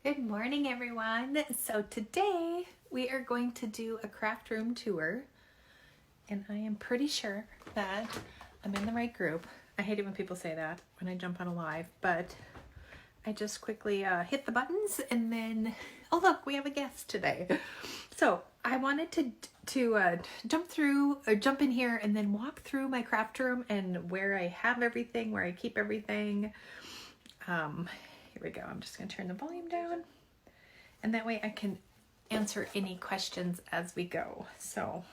Good morning, everyone. So today we are going to do a craft room tour, and I am pretty sure that I'm in the right group. I hate it when people say that when I jump on a live, but I just quickly hit the buttons and then, oh look, we have a guest today. So I wanted to jump in here and then walk through my craft room and where I have everything, where I keep everything. Here we go. I'm just going to turn the volume down, and that way I can answer any questions as we go. So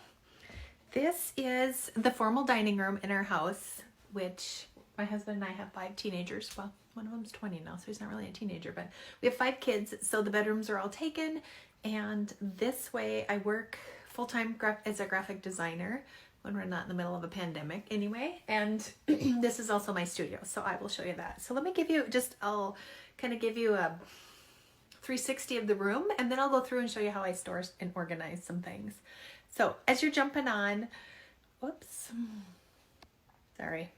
this is the formal dining room in our house, which my husband and I have 5 teenagers. Well, one of them's 20 now, so he's not really a teenager, but we have 5 kids, so the bedrooms are all taken. And this way I work full-time as a graphic designer when we're not in the middle of a pandemic anyway. And this is also my studio, so I will show you that. So let me give you I'll kind of give you a 360 of the room, and then I'll go through and show you how I store and organize some things. So as you're jumping on, whoops, sorry.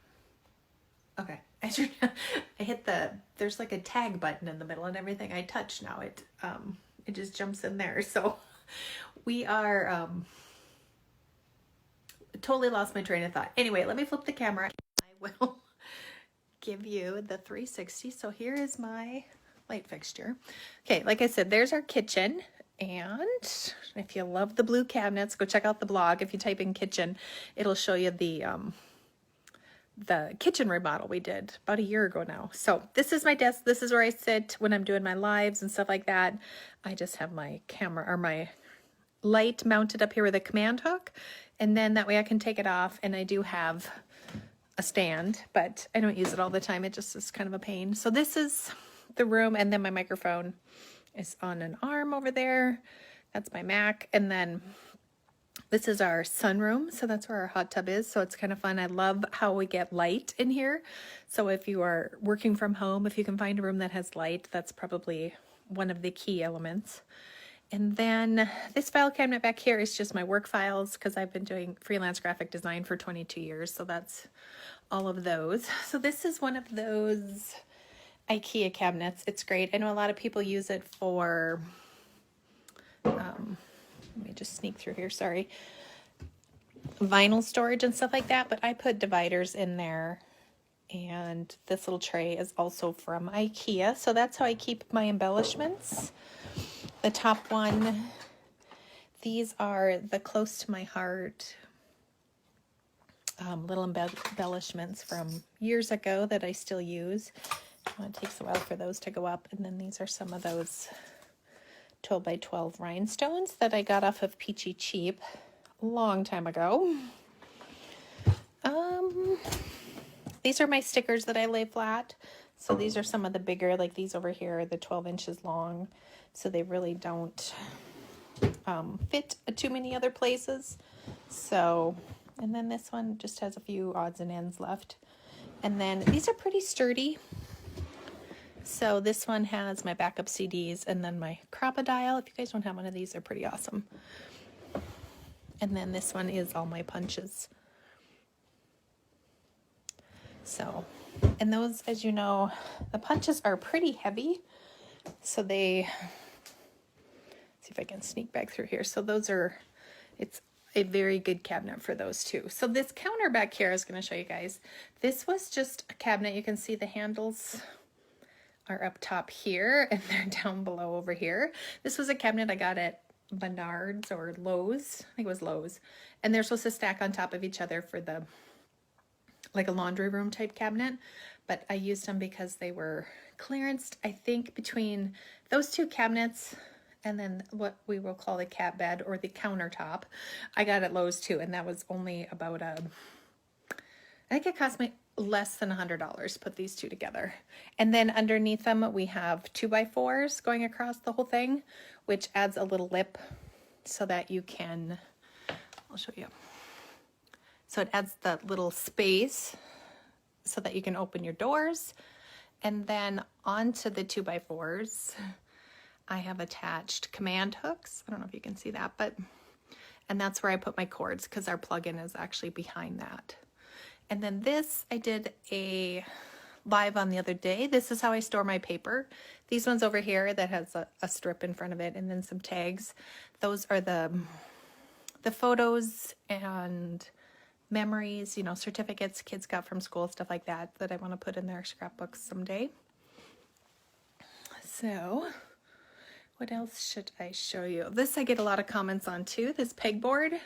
Okay, as you're, I hit there's like a tag button in the middle, and everything I touch now, it just jumps in there. So we are, totally lost my train of thought. Anyway, let me flip the camera. I will give you the 360. So here is my light fixture. Okay, like I said, there's our kitchen. And if you love the blue cabinets, go check out the blog. If you type in kitchen, it'll show you the kitchen remodel we did about a year ago now. So this is my desk. This is where I sit when I'm doing my lives and stuff like that. I just have my camera or my light mounted up here with a command hook, and then that way I can take it off. And I do have a stand, but I don't use it all the time. It just is kind of a pain. So this is the room, and then my microphone is on an arm over there. That's my Mac. And then this is our sunroom, so that's where our hot tub is. So it's kind of fun. I love how we get light in here. So if you are working from home, if you can find a room that has light, that's probably one of the key elements. And then this file cabinet back here is just my work files, because I've been doing freelance graphic design for 22 years. So that's all of those. So this is one of those IKEA cabinets. It's great. I know a lot of people use it for, let me just sneak through here, sorry, vinyl storage and stuff like that, but I put dividers in there. And this little tray is also from IKEA. So that's how I keep my embellishments. The top one, these are the close to my heart little embellishments from years ago that I still use. It takes a while for those to go up. And then these are some of those 12 by 12 rhinestones that I got off of Peachy Cheap a long time ago. These are my stickers that I lay flat. So these are some of the bigger, like these over here are the 12 inches long. So they really don't fit too many other places. So, and then this one just has a few odds and ends left. And then these are pretty sturdy. So this one has my backup CDs and then my crocodile. If you guys don't have one of these, they're pretty awesome. And then this one is all my punches. So, and those, as you know, the punches are pretty heavy. So they, see if I can sneak back through here. So those are, it's a very good cabinet for those too. So this counter back here, I was going to show you guys. This was just a cabinet. You can see the handles are up top here and they're down below over here. This was a cabinet I got at Menards or Lowe's. I think it was Lowe's. And they're supposed to stack on top of each other for the, like a laundry room type cabinet. But I used them because they were clearanced, I think, between those 2 cabinets and then what we will call the cat bed or the countertop. I got at Lowe's too, and that was only about I think it cost me less than $100 to put these 2 together. And then underneath them we have 2x4s going across the whole thing, which adds a little lip so that you can, I'll show you. So it adds the little space so that you can open your doors. And then onto the 2x4s, I have attached command hooks. I don't know if you can see that, and that's where I put my cords because our plug-in is actually behind that. And then this, I did a live on the other day. This is how I store my paper. These ones over here that has a strip in front of it and then some tags. Those are the photos and memories, you know, certificates kids got from school, stuff like that, that I want to put in their scrapbooks someday. So what else should I show you? This I get a lot of comments on too, this pegboard.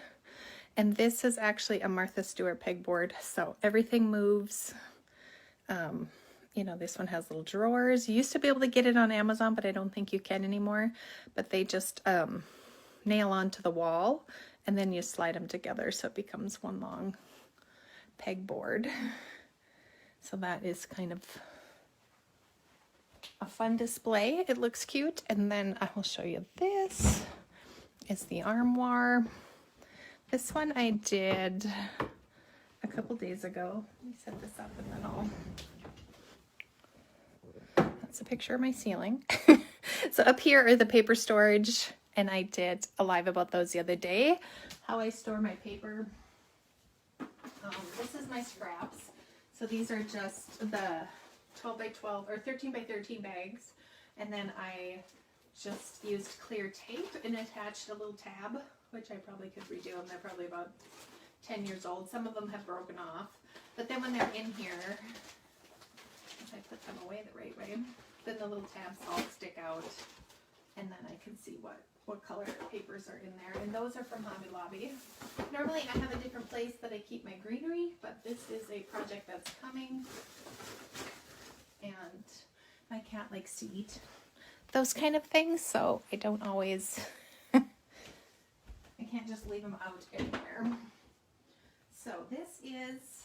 And this is actually a Martha Stewart pegboard. So everything moves. You know, this one has little drawers. You used to be able to get it on Amazon, but I don't think you can anymore. But they just nail onto the wall and then you slide them together so it becomes one long pegboard. So that is kind of a fun display. It looks cute. And then I will show you this is the armoire. This one I did a couple days ago. Let me set this up and then I'll... That's a picture of my ceiling. So up here are the paper storage, and I did a live about those the other day. How I store my paper. This is my scraps. So these are just the 12 by 12 or 13 by 13 bags. And then I just used clear tape and attached a little tab, which I probably could redo them. They're probably about 10 years old. Some of them have broken off. But then when they're in here, if I put them away the right way, then the little tabs all stick out. And then I can see what color papers are in there. And those are from Hobby Lobby. Normally I have a different place that I keep my greenery, but this is a project that's coming. And my cat likes to eat those kind of things, so I don't always, I can't just leave them out anywhere. So this is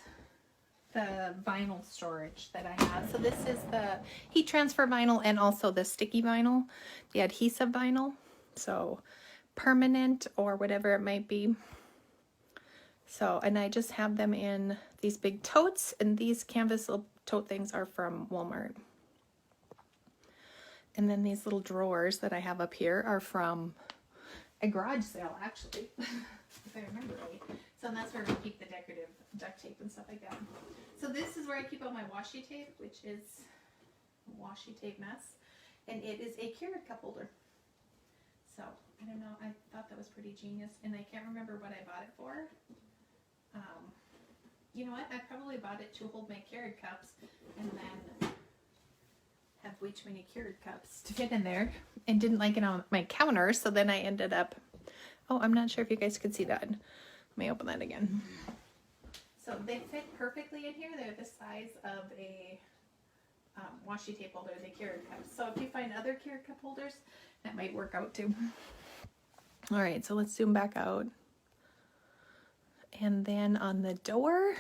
the vinyl storage that I have. So this is the heat transfer vinyl and also the sticky vinyl, the adhesive vinyl. So permanent or whatever it might be. So, and I just have them in these big totes, and these canvas little tote things are from Walmart. And then these little drawers that I have up here are from a garage sale, actually, if I remember right. So that's where we keep the decorative duct tape and stuff like that. So this is where I keep all my washi tape, which is washi tape mess. And it is a Keurig cup holder. So, I don't know, I thought that was pretty genius. And I can't remember what I bought it for. You know what, I probably bought it to hold my Keurig cups and then have way too many Keurig cups to fit in there and didn't like it on my counter. So then I ended up, oh, I'm not sure if you guys could see that. Let me open that again. So they fit perfectly in here. They're the size of a washi tape holder, the Keurig cups. So if you find other Keurig cup holders, that might work out too. All right, so let's zoom back out. And then on the door,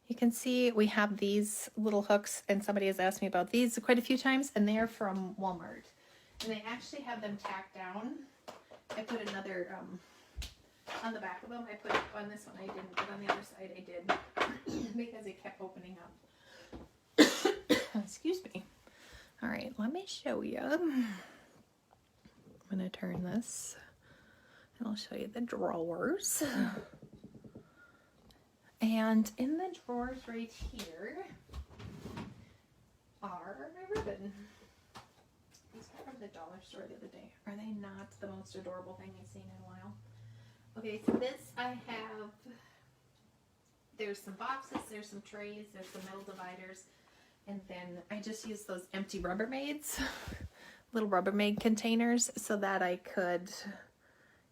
you can see we have these little hooks, and somebody has asked me about these quite a few times, and they're from Walmart. And they actually have them tacked down. I put another, on the back of them, I put on this one I didn't, but on the other side I did, because it kept opening up. Excuse me. All right, let me show you. I'm going to turn this, and I'll show you the drawers. And in the drawers right here are my ribbon. These are from the dollar store the other day. Are they not the most adorable thing I've seen in a while? Okay, so this I have, there's some boxes, there's some trays, there's some metal dividers, and then I just used those empty Rubbermaids, little Rubbermaid containers, so that I could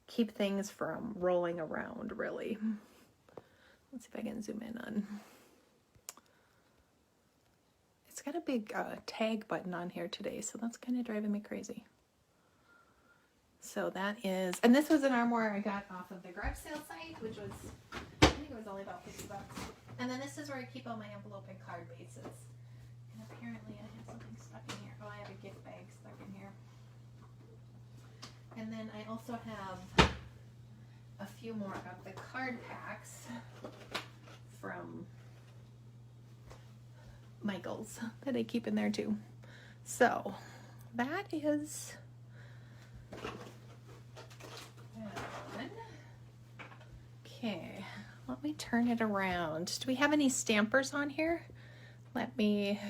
keep things from rolling around, really. Let's see if I can zoom in on. It's got a big tag button on here today, so that's kind of driving me crazy. So that is, and this was an armoire I got off of the garage sale site, which was, I think it was only about 50 bucks. And then this is where I keep all my envelope and card bases. And apparently I have something stuck in here. Oh, I have a gift bag stuck in here. And then I also have a few more of the card packs from Michael's that I keep in there too. So that is one. Okay, let me turn it around. Do we have any stampers on here? let me,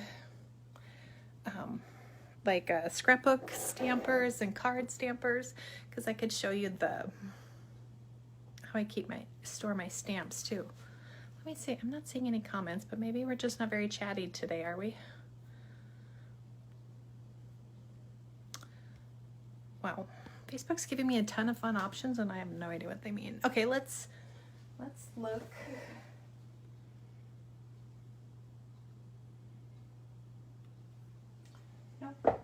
like scrapbook stampers and card stampers, because I could show you how I store my stamps too. Let me see, I'm not seeing any comments, but maybe we're just not very chatty today, are we? Wow, Facebook's giving me a ton of fun options and I have no idea what they mean. Okay, let's look. Nope.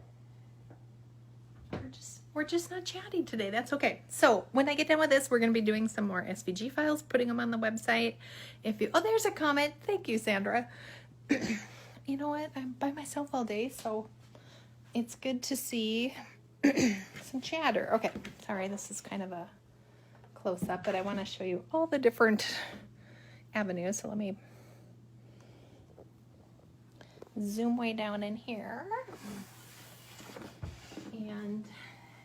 We're just not chatty today. That's okay. So when I get done with this, we're going to be doing some more SVG files, putting them on the website. Oh, there's a comment. Thank you, Sandra. You know what? I'm by myself all day, so it's good to see some chatter. Okay. Sorry, this is kind of a close-up, but I want to show you all the different avenues. So let me zoom way down in here. And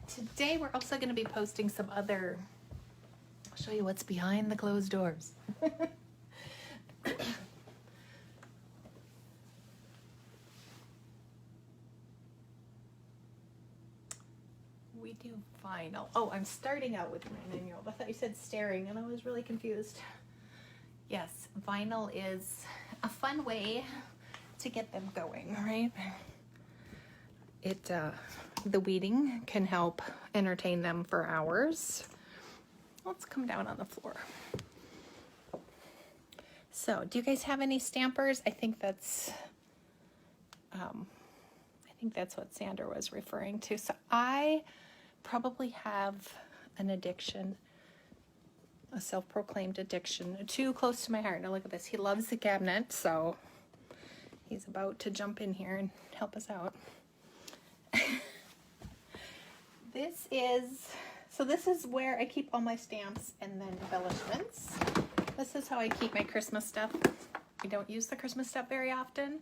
today we're also going to be posting some other, I'll show you what's behind the closed doors. We do vinyl. Oh, I'm starting out with my 9-year-old. I thought you said staring and I was really confused. Yes, vinyl is a fun way to get them going, right? The weeding can help entertain them for hours. Let's come down on the floor. So, do you guys have any stampers? I think that's what Sandra was referring to. So I probably have an addiction, a self-proclaimed addiction, too close to my heart. Now look at this. He loves the cabinet, so he's about to jump in here and help us out. This is where I keep all my stamps and then embellishments. This is how I keep my Christmas stuff. I don't use the Christmas stuff very often,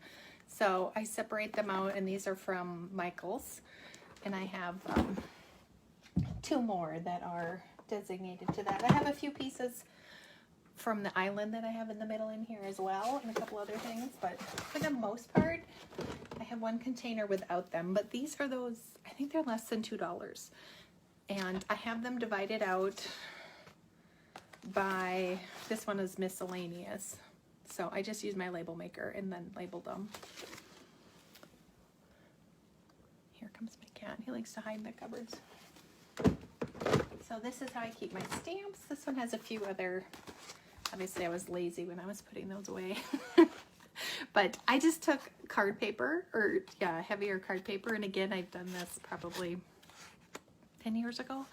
so I separate them out, and these are from Michael's. And I have 2 more that are designated to that. I have a few pieces from the island that I have in the middle in here as well, and a couple other things, but for the most part, I have 1 container without them. But these are those, I think they're less than $2. And I have them divided out by, this one is miscellaneous. So I just use my label maker and then labeled them. Here comes my cat. He likes to hide in the cupboards. So this is how I keep my stamps. This one has a few other, obviously I was lazy when I was putting those away. But I just took card paper, or yeah, heavier card paper. And again, I've done this probably 10 years ago.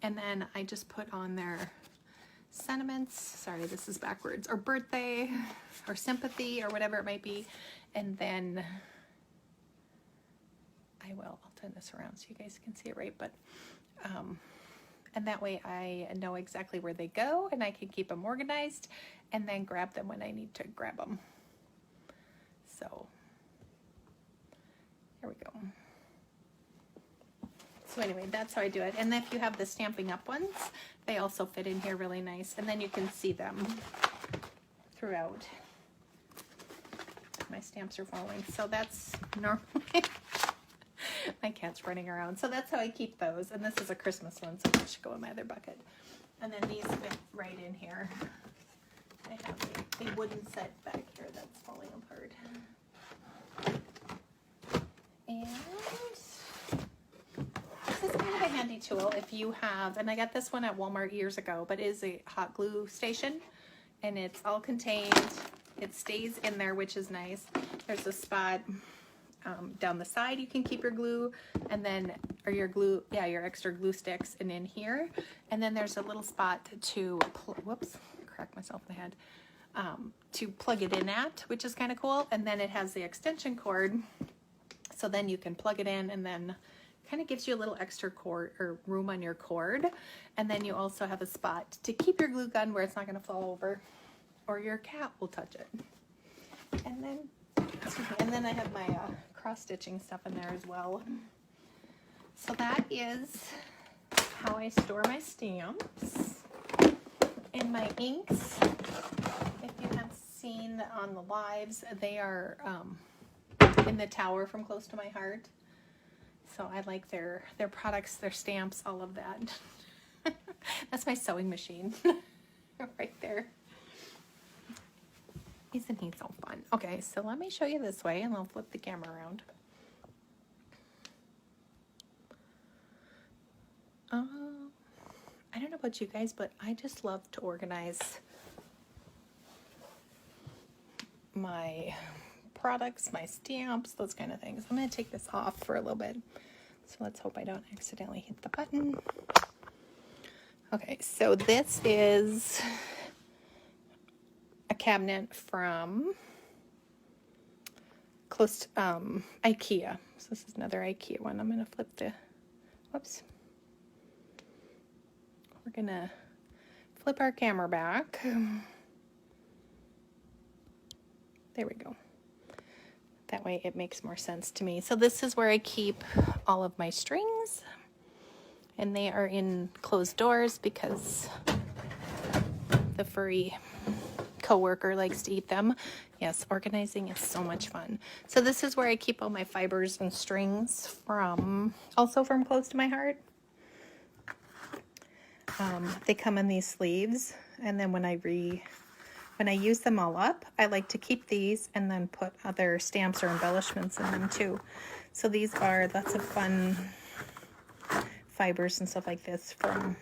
And then I just put on their sentiments, sorry, this is backwards, or birthday, or sympathy, or whatever it might be. And then I'll turn this around so you guys can see it right, but and that way I know exactly where they go and I can keep them organized and then grab them when I need to grab them. So here we go. So anyway, that's how I do it. And if you have the Stamping Up ones, they also fit in here really nice. And then you can see them throughout. My stamps are falling. So that's normally, my cat's running around. So that's how I keep those. And this is a Christmas one, so that should go in my other bucket. And then these fit right in here. I have a wooden set back here that's falling apart. And this is kind of a handy tool if you have, and I got this one at Walmart years ago, but it is a hot glue station and it's all contained. It stays in there, which is nice. There's a spot down the side you can keep your glue, and then, or your glue, yeah, your extra glue sticks, and in here. And then there's a little spot to, whoops, cracked myself in the head, to plug it in at, which is kind of cool. And then it has the extension cord, so then you can plug it in and then kind of gives you a little extra cord or room on your cord. And then you also have a spot to keep your glue gun where it's not going to fall over or your cat will touch it. And then, excuse me, and then I have my cross stitching stuff in there as well. So that is how I store my stamps. And my inks, if you have seen on the lives, they are in the tower from Close to My Heart. So I like their products, their stamps, all of that. That's my sewing machine right there. Isn't he so fun? Okay, so let me show you this way and I'll flip the camera around. I don't know about you guys, but I just love to organize my products, my stamps, those kind of things. I'm going to take this off for a little bit. So let's hope I don't accidentally hit the button. Okay, so this is a cabinet from Close to IKEA. So this is another IKEA one. I'm going to flip the, whoops. We're going to flip our camera back. There we go. That way it makes more sense to me. So this is where I keep all of my strings. And they are in closed doors because the furry coworker likes to eat them. Yes, organizing is so much fun. So this is where I keep all my fibers and strings from, also from Close to My Heart. They come in these sleeves, and then when I use them all up, I like to keep these and then put other stamps or embellishments in them too. So these are lots of fun fibers and stuff like this from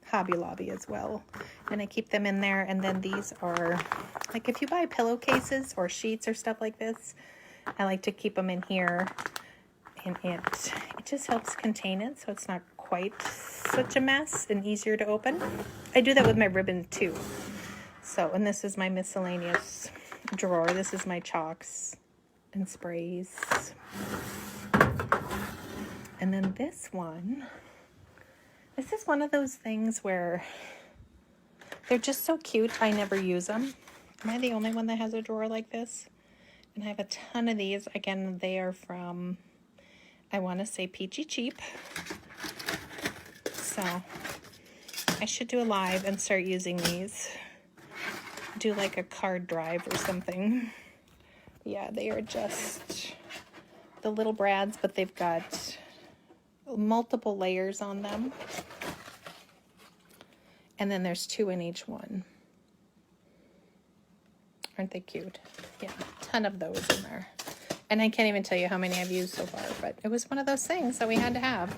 Hobby Lobby as well. And I keep them in there, and then these are, like if you buy pillowcases or sheets or stuff like this, I like to keep them in here, and it just helps contain it so it's not quite such a mess and easier to open. I do that with my ribbon too. So, and this is my miscellaneous drawer. This is my chalks and sprays. And then this is one of those things where they're just so cute. I never use them. Am I the only one that has a drawer like this? And I have a ton of these. Again, they are from, I want to say Peachy Cheap. So I should do a live and start using these. Do like a card drive or something. Yeah, they are just the little brads, but they've got multiple layers on them. And then there's 2 in each one. Aren't they cute? Yeah, a ton of those in there. And I can't even tell you how many I've used so far, but it was one of those things that we had to have.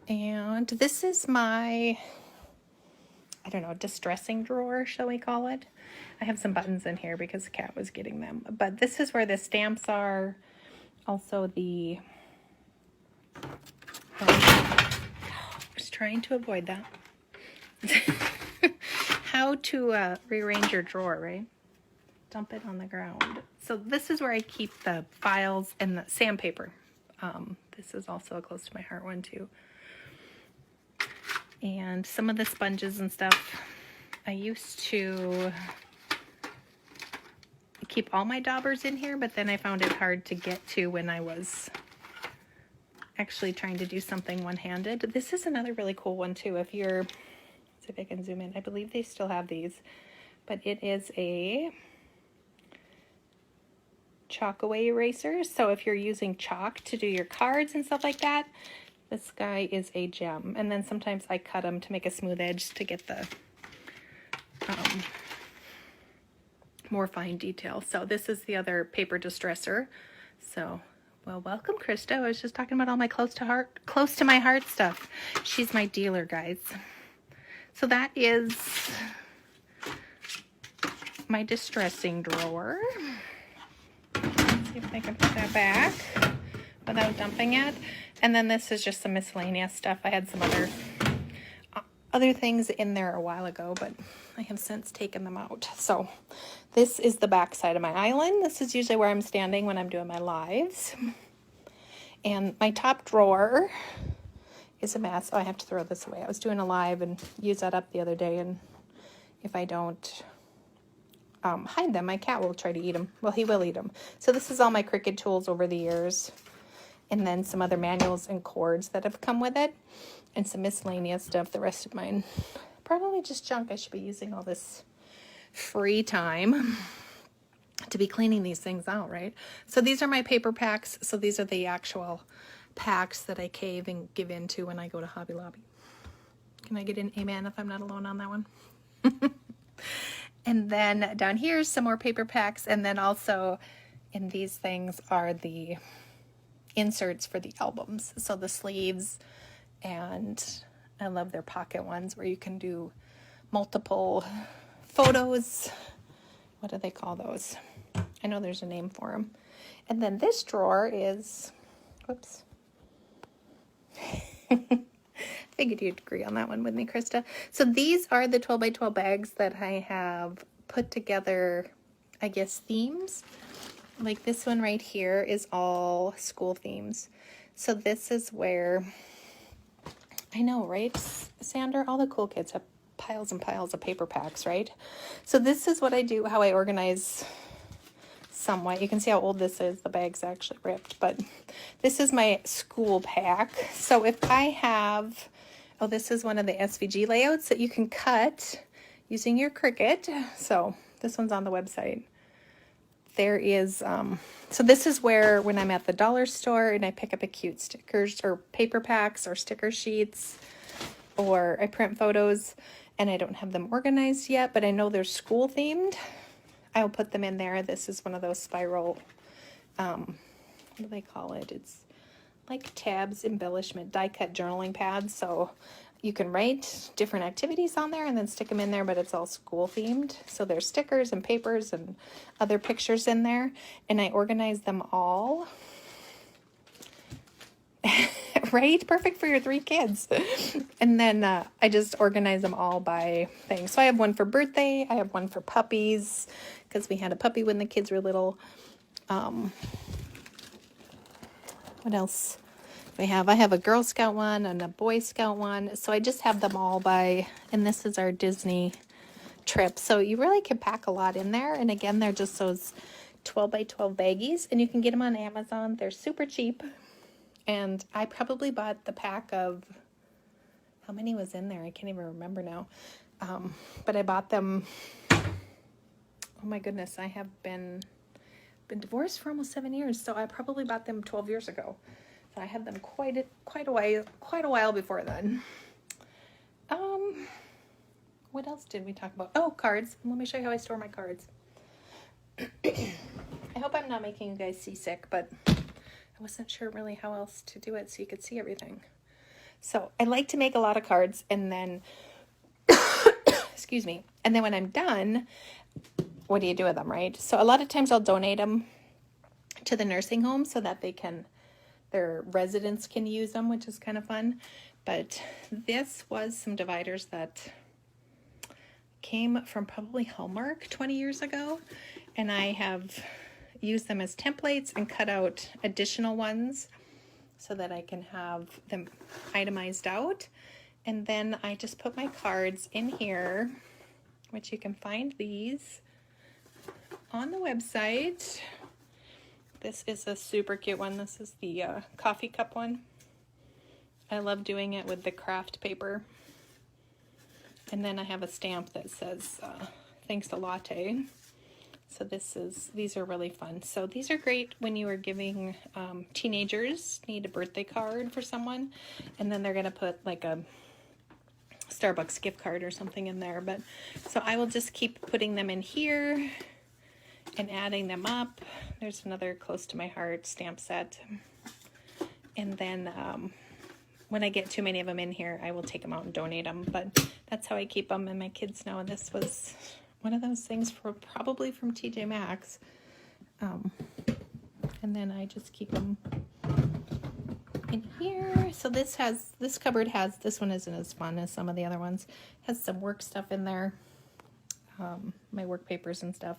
And this is my, I don't know, distressing drawer, shall we call it? I have some buttons in here because the cat was getting them. But this is where the stamps are. Also the, I was trying to avoid that. How to rearrange your drawer, right? Dump it on the ground. So this is where I keep the files and the sandpaper. This is also a Close to My Heart one too. And some of the sponges and stuff. I used to keep all my daubers in here, but then I found it hard to get to when I was actually trying to do something one-handed. This is another really cool one too. If you're, let's see if I can zoom in. I believe they still have these, but it is a chalk away eraser. So if you're using chalk to do your cards and stuff like that, this guy is a gem. And then sometimes I cut them to make a smooth edge to get the more fine detail. So this is the other paper distresser. So, well, welcome, Krista. I was just talking about all my close to my heart stuff. She's my dealer, guys. So that is my distressing drawer. Let's see if I can put that back without dumping it. And then this is just some miscellaneous stuff. I had some other things in there a while ago, but I have since taken them out. So this is the back side of my island. This is usually where I'm standing when I'm doing my lives. And my top drawer is a mess. Oh, I have to throw this away. I was doing a live and used that up the other day, and if I don't hide them, my cat will try to eat them. Well, he will eat them. So this is all my Cricut tools over the years, and then some other manuals and cords that have come with it, and some miscellaneous stuff. The rest of mine probably of just junk. I should be using all this free time to be cleaning these things out, right? So these are my paper packs. So these are the actual packs that I cave and give into when I go to Hobby Lobby. Can I get an amen if I'm not alone on that one? And then down here is some more paper packs. And then also in these things are the inserts for the albums. So the sleeves, and I love their pocket ones where you can do multiple photos. What do they call those? I know there's a name for them. And then this drawer is, whoops. Figured you'd agree on that one with me, Krista. So these are the 12 by 12 bags that I have put together, I guess, themes. Like this one right here is all school themes. So this is where, I know, right, Sandra? All the cool kids have piles and piles of paper packs, right? So this is what I do, how I organize somewhat. You can see how old this is. The bag's actually ripped, but this is my school pack. So if I have, oh, this is one of the SVG layouts that you can cut using your Cricut. So this one's on the website. There is, so this is where when I'm at the dollar store and I pick up a cute stickers or paper packs or sticker sheets, or I print photos and I don't have them organized yet, but I know they're school themed, I'll put them in there. This is one of those spiral, what do they call it? It's like tabs, embellishment, die cut journaling pads. So you can write different activities on there and then stick them in there, but it's all school themed. So there's stickers and papers and other pictures in there, and I organize them all. Right? Perfect for your 3 kids. And then I just organize them all by things. So I have one for birthday. I have one for puppies because we had a puppy when the kids were little. What else? I have a Girl Scout one and a Boy Scout one. So I just have them all by, and this is our Disney trip. So you really can pack a lot in there. And again, they're just those 12 by 12 baggies, and you can get them on Amazon. They're super cheap. And I probably bought the pack of, how many was in there? I can't even remember now. But I bought them, oh my goodness, I have been divorced for almost 7 years. So I probably bought them 12 years ago. So I had them quite a while before then. What else did we talk about? Oh, cards. Let me show you how I store my cards. I hope I'm not making you guys seasick, but I wasn't sure really how else to do it so you could see everything. So I like to make a lot of cards, and then, excuse me, and then when I'm done, what do you do with them, right? So a lot of times I'll donate them to the nursing home so that their residents can use them, which is kind of fun. But this was some dividers that came from probably Hallmark 20 years ago, and I have used them as templates and cut out additional ones so that I can have them itemized out. And then I just put my cards in here, which you can find these on the website. This is a super cute one. This is the coffee cup one. I love doing it with the craft paper. And then I have a stamp that says, thanks to Latte. So these are really fun. So these are great when you are giving teenagers need a birthday card for someone, and then they're going to put like a Starbucks gift card or something in there. But so I will just keep putting them in here and adding them up. There's another close to my heart stamp set. And then when I get too many of them in here, I will take them out and donate them. But that's how I keep them, and my kids know this was one of those things probably from TJ Maxx. And then I just keep them in here. So this cupboard has, this one isn't as fun as some of the other ones. Has some work stuff in there. My work papers and stuff.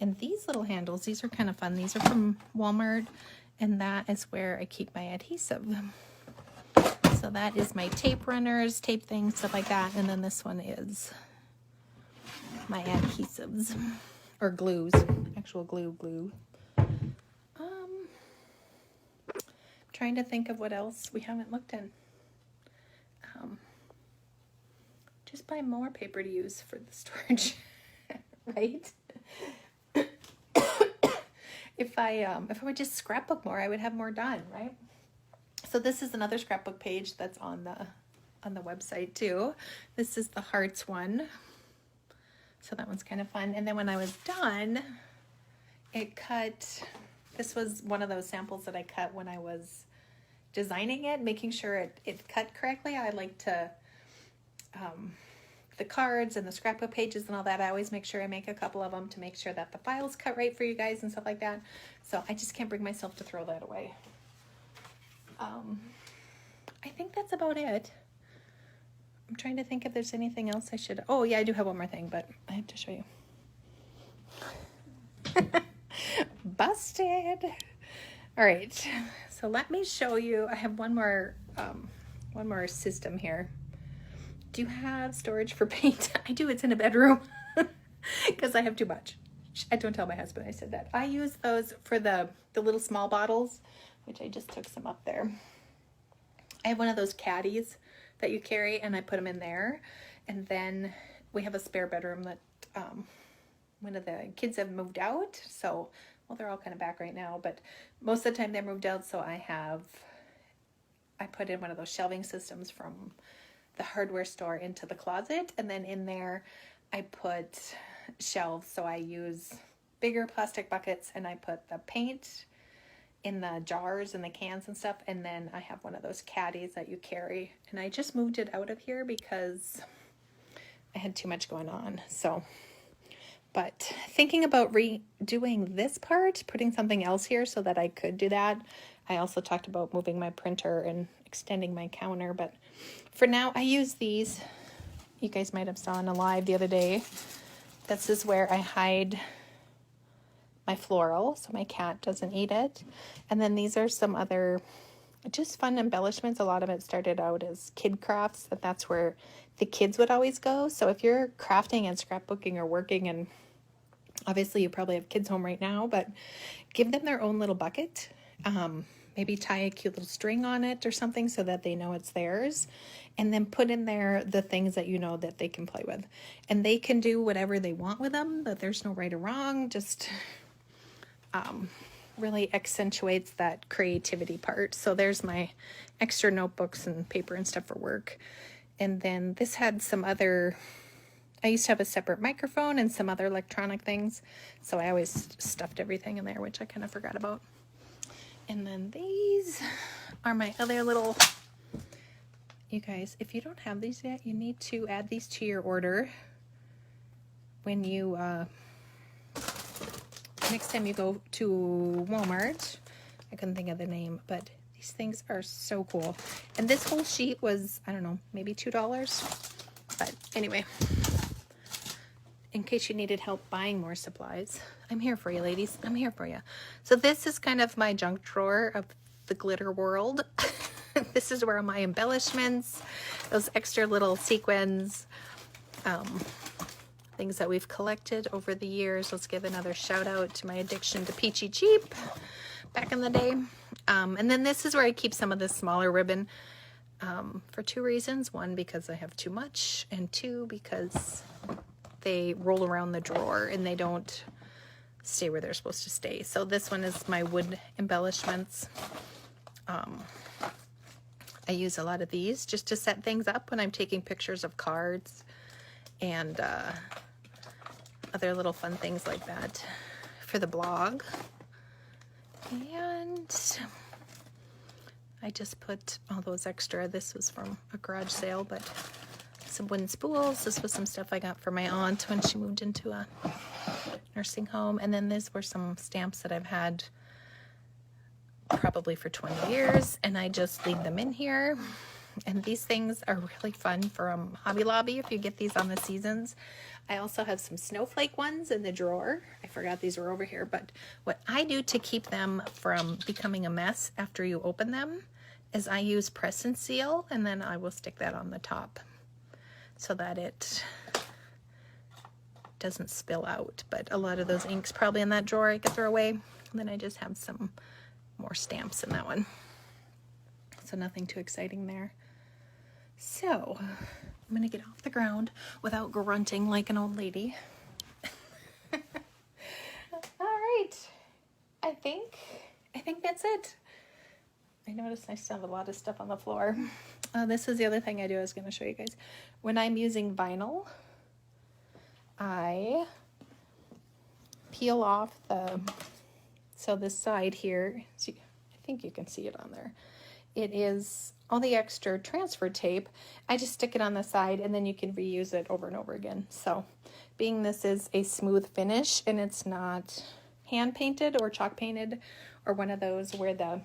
And these little handles, these are kind of fun. These are from Walmart, and that is where I keep my adhesive. So that is my tape runners, tape things, stuff like that. And then this one is my adhesives or glues, actual glue. Trying to think of what else we haven't looked in. Just just buy more paper to use for the storage, right? If I would just scrapbook more, I would have more done, right? So this is another scrapbook page that's on the website too. This is the hearts one. So that one's kind of fun. And then when I was done, it cut, this was one of those samples that I cut when I was designing it, making sure it cut correctly. I like to, the cards and the scrapbook pages and all that, I always make sure I make a couple of them to make sure that the file's cut right for you guys and stuff like that. So I just can't bring myself to throw that away. I think that's about it. I'm trying to think if there's anything else I should... Oh, yeah, I do have one more thing, but I have to show you. Busted! All right, so let me show you. I have one more system here. Do you have storage for paint? I do. It's in a bedroom because I have too much. I don't tell my husband I said that. I use those for the little small bottles, which I just took some up there. I have one of those caddies that you carry, and I put them in there. And then we have a spare bedroom that one of the kids have moved out. So, well, they're all kind of back right now, but most of the time they're moved out. So I put in one of those shelving systems from the hardware store into the closet. And then in there, I put shelves. So I use bigger plastic buckets, and I put the paint in the jars and the cans and stuff, and then I have one of those caddies that you carry, and I just moved it out of here because I had too much going on. So, but thinking about redoing this part, putting something else here so that I could do that. I also talked about moving my printer and extending my counter, but for now I use these. You guys might have saw on a live the other day. This is where I hide my floral so my cat doesn't eat it. And then these are some other just fun embellishments. A lot of it started out as kid crafts, that's where the kids would always go. So if you're crafting and scrapbooking or working, and obviously you probably have kids home right now, but give them their own little bucket. Maybe tie a cute little string on it or something so that they know it's theirs, and then put in there the things that you know that they can play with, and they can do whatever they want with them, but there's no right or wrong. Just really accentuates that creativity part. So there's my extra notebooks and paper and stuff for work. And then this had some other, I used to have a separate microphone and some other electronic things. So I always stuffed everything in there, which I kind of forgot about. And then these are my other little, you guys, if you don't have these yet, you need to add these to your order when you, next time you go to Walmart. I couldn't think of the name, but these things are so cool. And this whole sheet was, I don't know, maybe $2. But anyway, in case you needed help buying more supplies, I'm here for you, ladies. I'm here for you. So this is kind of my junk drawer of the glitter world. This is where my embellishments, those extra little sequins, things that we've collected over the years. Let's give another shout out to my addiction to Peachy Cheap back in the day. And then this is where I keep some of this smaller ribbon for two reasons. One, because I have too much, and two, because they roll around the drawer and they don't stay where they're supposed to stay. So this one is my wood embellishments. I use a lot of these just to set things up when I'm taking pictures of cards and other little fun things like that for the blog. And I just put all those extra, this was from a garage sale, but some wooden spools. This was some stuff I got for my aunt when she moved into a nursing home. And then these were some stamps that I've had probably for 20 years, and I just leave them in here. And these things are really fun from Hobby Lobby if you get these on the seasons. I also have some snowflake ones in the drawer. I forgot these were over here, but what I do to keep them from becoming a mess after you open them is I use press and seal, and then I will stick that on the top so that it doesn't spill out. But a lot of those inks probably in that drawer I could throw away. And then I just have some more stamps in that one. So nothing too exciting there. So I'm gonna get off the ground without grunting like an old lady. All right, I think that's it. I noticed I still have a lot of stuff on the floor. This is the other thing I do. I was going to show you guys. When I'm using vinyl, I peel off this side here. See, I think you can see it on there. It is all the extra transfer tape. I just stick it on the side and then you can reuse it over and over again. So being this is a smooth finish and it's not hand painted or chalk painted or one of those where the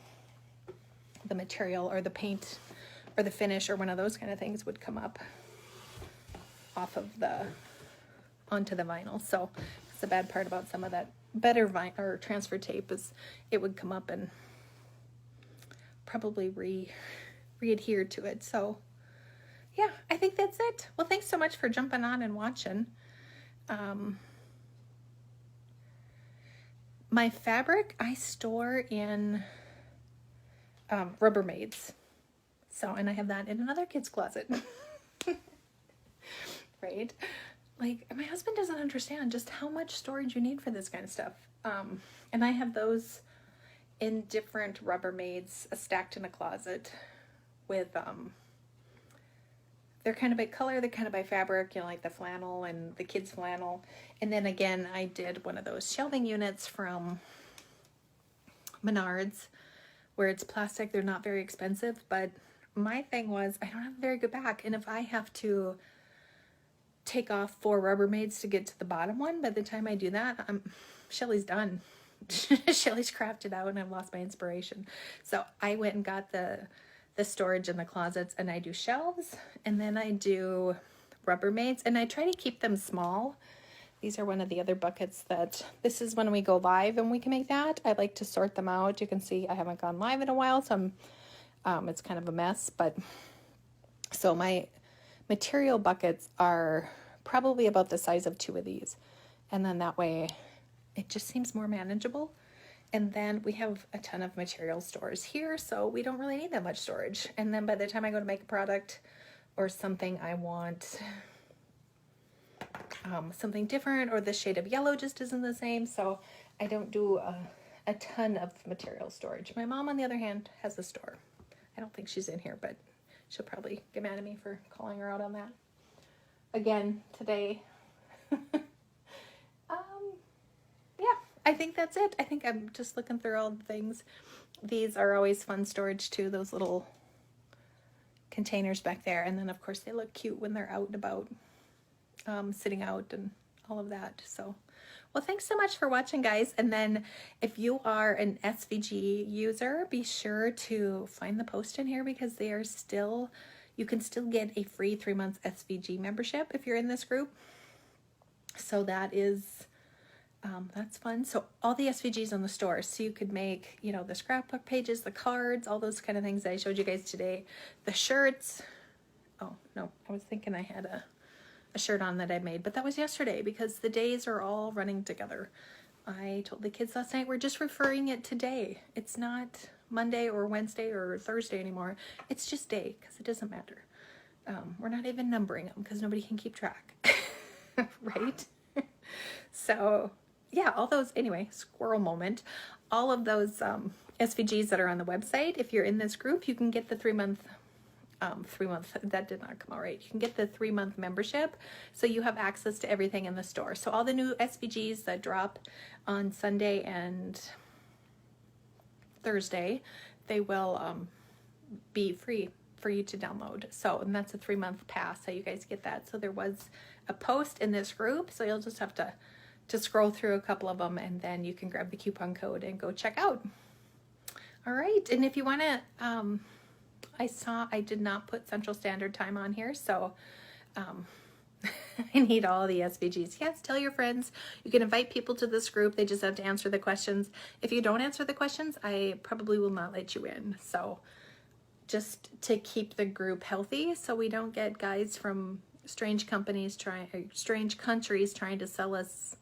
material or the paint or the finish or one of those kind of things would come up off of onto the vinyl. So that's the bad part about some of that better vinyl or transfer tape is it would come up and probably re-adhere to it. So yeah, I think that's it. Well, thanks so much for jumping on and watching. My fabric I store in Rubbermaids. So, and I have that in another kid's closet. Right? Like, my husband doesn't understand just how much storage you need for this kind of stuff. And I have those in different Rubbermaids stacked in a closet with, they're kind of by color, they're kind of by fabric, you know, like the flannel and the kids' flannel. And then again, I did one of those shelving units from Menards where it's plastic. They're not very expensive, but my thing was I don't have a very good back. And if I have to take off 4 Rubbermaids to get to the bottom one, by the time I do that, Shelly's done. Shelly's crafted out and I've lost my inspiration. So I went and got the storage in the closets and I do shelves and then I do Rubbermaids and I try to keep them small. These are one of the other buckets that this is when we go live and we can make that. I like to sort them out. You can see I haven't gone live in a while, so it's kind of a mess, but so my material buckets are probably about the size of 2 of these. And then that way it just seems more manageable. And then we have a ton of material stores here, so we don't really need that much storage. And then by the time I go to make a product or something I want something different, or the shade of yellow just isn't the same, so I don't do a ton of material storage. My mom, on the other hand, has a store. I don't think she's in here, but she'll probably get mad at me for calling her out on that. Again, today, yeah, I think that's it. I think I'm just looking through all the things. These are always fun storage too, those little containers back there. And then of course they look cute when they're out and about, sitting out and all of that. So, well, thanks so much for watching, guys. And then if you are an SVG user, be sure to find the post in here because they are still, you can still get a free 3-month SVG membership if you're in this group. So that is, that's fun. So all the SVGs on the store, so you could make, you know, the scrapbook pages, the cards, all those kind of things that I showed you guys today, the shirts. Oh no, I was thinking I had a shirt on that I made, but that was yesterday because the days are all running together. I told the kids last night, we're just referring it to day. It's not Monday or Wednesday or Thursday anymore. It's just day because it doesn't matter. We're not even numbering them because nobody can keep track. Right? So yeah, all those, anyway, squirrel moment, all of those SVGs that are on the website, if you're in this group, you can get the 3-month, that did not come out right. You can get the 3-month membership, so you have access to everything in the store. So all the new SVGs that drop on Sunday and Thursday, they will be free for you to download. So, and that's a 3-month pass, so you guys get that. So there was a post in this group, so you'll just have to scroll through a couple of them and then you can grab the coupon code and go check out. All right, and if you want to, I did not put Central Standard Time on here, so I need all the SVGs. Yes, tell your friends. You can invite people to this group. They just have to answer the questions. If you don't answer the questions, I probably will not let you in. So just to keep the group healthy so we don't get guys from strange companies strange countries trying to sell us,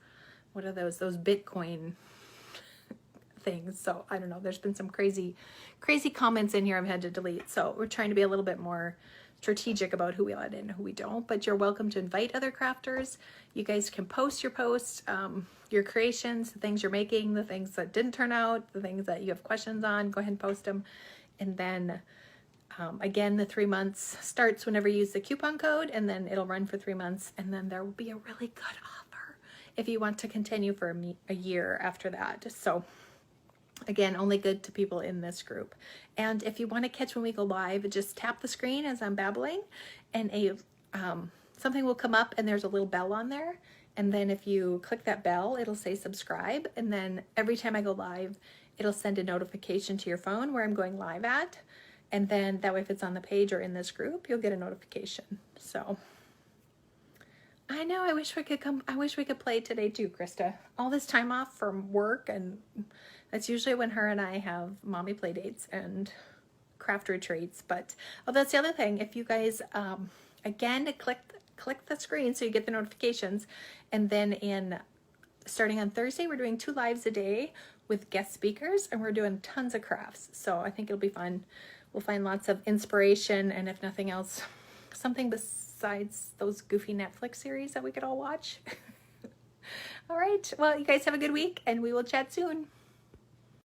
what are those Bitcoin things. So I don't know, there's been some crazy comments in here I've had to delete. So we're trying to be a little bit more strategic about who we let in and who we don't, but you're welcome to invite other crafters. You guys can post your posts, your creations, the things you're making, the things that didn't turn out, the things that you have questions on, go ahead and post them. And then again, the 3 months starts whenever you use the coupon code, and then it'll run for 3 months, and then there will be a really good offer if you want to continue for a year after that. So again, only good to people in this group. And if you want to catch when we go live, just tap the screen as I'm babbling, and something will come up, and there's a little bell on there. And then if you click that bell, it'll say subscribe. And then every time I go live, it'll send a notification to your phone where I'm going live at. And then that way, if it's on the page or in this group, you'll get a notification. So I know, I wish we could come. I wish we could play today too, Krista. All this time off from work, and that's usually when her and I have mommy play dates and craft retreats. But oh, that's the other thing. If you guys, again, click the screen so you get the notifications. And then starting on Thursday, we're doing 2 lives a day with guest speakers, and we're doing tons of crafts. So I think it'll be fun. We'll find lots of inspiration, and if nothing else, something besides those goofy Netflix series that we could all watch. All right. Well, you guys have a good week, and we will chat soon.